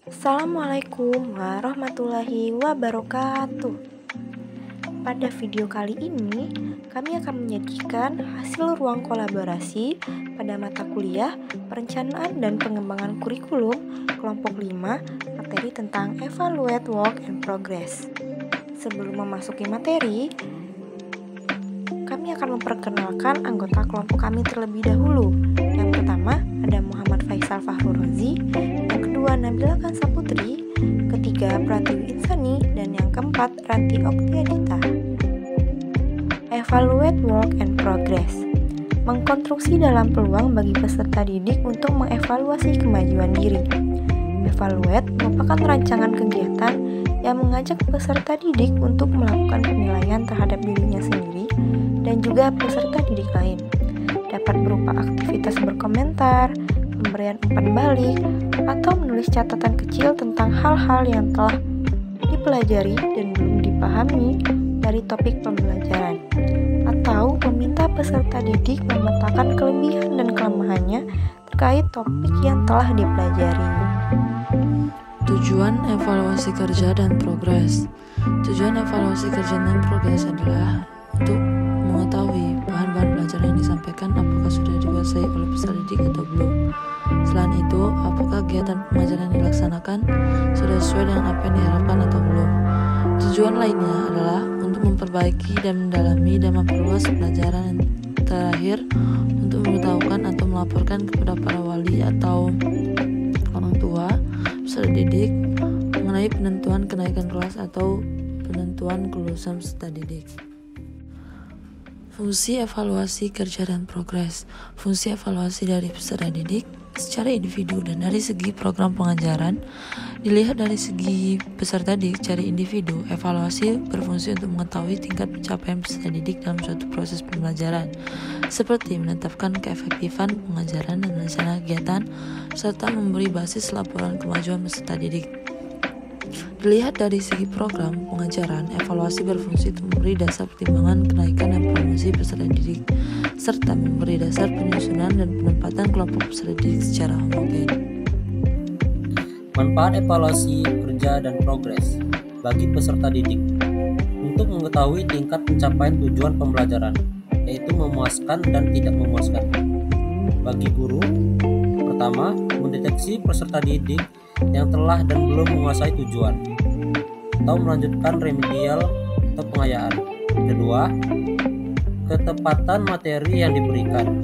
Assalamualaikum warahmatullahi wabarakatuh. Pada video kali ini, kami akan menyajikan hasil ruang kolaborasi pada mata kuliah Perencanaan dan Pengembangan Kurikulum kelompok 5 materi tentang Evaluate Work and Progress. Sebelum memasuki materi, kami akan memperkenalkan anggota kelompok kami terlebih dahulu. Yang pertama ada Muhammad Faisal Fahrurozi, yang kedua Nabila Kansaputri, ketiga Pratiwi Insani, dan yang keempat Ranti Oktiadita. Evaluate Work and Progress mengkonstruksi dalam peluang bagi peserta didik untuk mengevaluasi kemajuan diri. Evaluate merupakan rancangan kegiatan yang mengajak peserta didik untuk melakukan penilaian terhadap dirinya sendiri dan juga peserta didik lain. Dapat berupa aktivitas berkomentar, pemberian umpan balik, atau menulis catatan kecil tentang hal-hal yang telah dipelajari dan belum dipahami dari topik pembelajaran, atau meminta peserta didik memetakan kelebihan dan kelemahannya terkait topik yang telah dipelajari. Tujuan evaluasi kerja dan progres. Tujuan evaluasi kerja dan progres adalah untuk mengetahui bahan-bahan pelajaran yang disampaikan apakah sudah dikuasai oleh peserta didik atau belum. Selain itu, apakah kegiatan pengajaran yang dilaksanakan sudah sesuai dengan apa yang diharapkan atau belum. Tujuan lainnya adalah untuk memperbaiki dan mendalami dan memperluas pelajaran. Terakhir, untuk memberitahukan atau melaporkan kepada para wali atau orang tua peserta didik mengenai penentuan kenaikan kelas atau penentuan kelulusan peserta didik. Fungsi evaluasi kerja dan progres. Fungsi evaluasi dari peserta didik secara individu dan dari segi program pengajaran. Dilihat dari segi peserta didik secara individu, evaluasi berfungsi untuk mengetahui tingkat pencapaian peserta didik dalam suatu proses pembelajaran, seperti menetapkan keefektifan pengajaran dan rencana kegiatan, serta memberi basis laporan kemajuan peserta didik. Dilihat dari segi program pengajaran, evaluasi berfungsi untuk memberi dasar pertimbangan kenaikan dan promosi peserta didik, serta memberi dasar penyusunan dan penempatan kelompok peserta didik secara homogen. Manfaat evaluasi kerja dan progres bagi peserta didik untuk mengetahui tingkat pencapaian tujuan pembelajaran, yaitu memuaskan dan tidak memuaskan. Bagi guru, pertama, mendeteksi peserta didik yang telah dan belum menguasai tujuan atau melanjutkan remedial atau pengayaan. Kedua, ketepatan materi yang diberikan,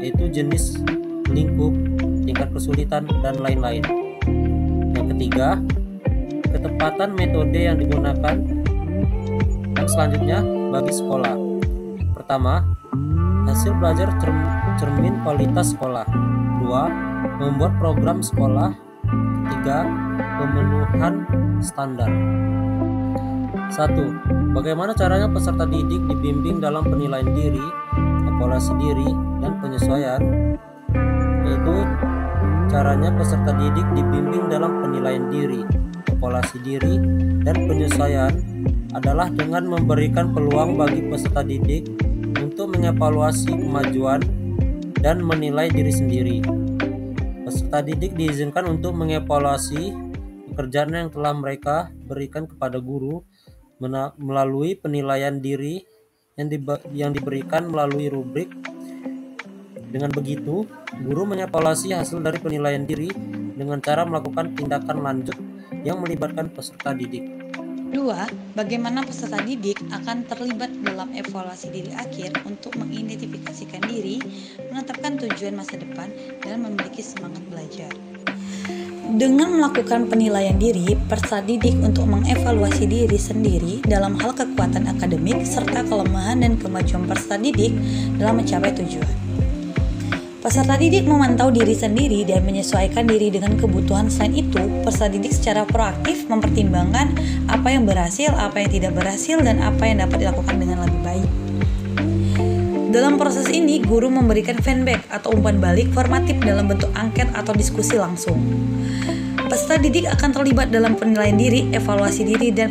yaitu jenis, lingkup, tingkat kesulitan, dan lain-lain. Yang ketiga, ketepatan metode yang digunakan. Dan selanjutnya, bagi sekolah. Pertama, hasil belajar cermin kualitas sekolah. Dua, membuat program sekolah. Ketiga, pemenuhan standar. 1. Bagaimana caranya peserta didik dibimbing dalam penilaian diri, evaluasi diri, dan penyesuaian? Yaitu caranya peserta didik dibimbing dalam penilaian diri, evaluasi diri, dan penyesuaian adalah dengan memberikan peluang bagi peserta didik untuk mengevaluasi kemajuan dan menilai diri sendiri. Peserta didik diizinkan untuk mengevaluasi pekerjaan yang telah mereka berikan kepada guru melalui penilaian diri yang diberikan melalui rubrik. Dengan begitu, guru mengevaluasi hasil dari penilaian diri dengan cara melakukan tindakan lanjut yang melibatkan peserta didik. 2. Bagaimana peserta didik akan terlibat dalam evaluasi diri akhir untuk mengidentifikasikan diri, menetapkan tujuan masa depan, dan memiliki semangat belajar. Dengan melakukan penilaian diri, peserta didik untuk mengevaluasi diri sendiri dalam hal kekuatan akademik serta kelemahan dan kemajuan peserta didik dalam mencapai tujuan. Peserta didik memantau diri sendiri dan menyesuaikan diri dengan kebutuhan. Selain itu, peserta didik secara proaktif mempertimbangkan apa yang berhasil, apa yang tidak berhasil, dan apa yang dapat dilakukan dengan lebih baik. Dalam proses ini, guru memberikan feedback atau umpan balik formatif dalam bentuk angket atau diskusi langsung. Peserta didik akan terlibat dalam penilaian diri, evaluasi diri, dan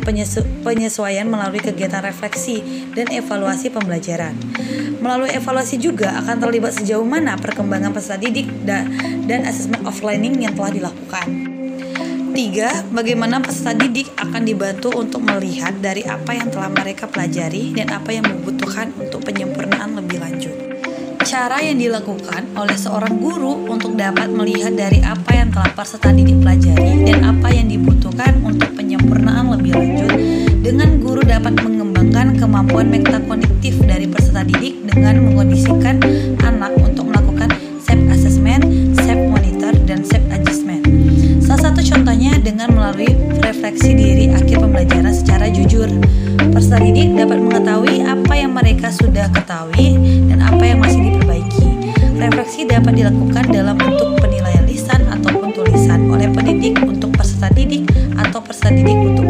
penyesuaian melalui kegiatan refleksi dan evaluasi pembelajaran. Melalui evaluasi juga akan terlibat sejauh mana perkembangan peserta didik dan assessment of learning yang telah dilakukan. Ketiga, bagaimana peserta didik akan dibantu untuk melihat dari apa yang telah mereka pelajari dan apa yang membutuhkan untuk penyempurnaan lebih lanjut. Cara yang dilakukan oleh seorang guru untuk dapat melihat dari apa yang telah peserta didik pelajari dan apa yang dibutuhkan untuk penyempurnaan lebih lanjut, dengan guru dapat mengembangkan kemampuan metakognitif dari peserta didik dengan mengondisikan anak untuk melakukan self-assessment, self-monitor, dan self-adjustment. Salah satu contohnya dengan melalui refleksi diri akhir pembelajaran secara jujur. Peserta didik dapat mengetahui apa yang mereka sudah ketahui dan apa yang masih diperbaiki. Refleksi dapat dilakukan dalam bentuk penilaian lisan ataupun tulisan oleh pendidik untuk peserta didik atau peserta didik untuk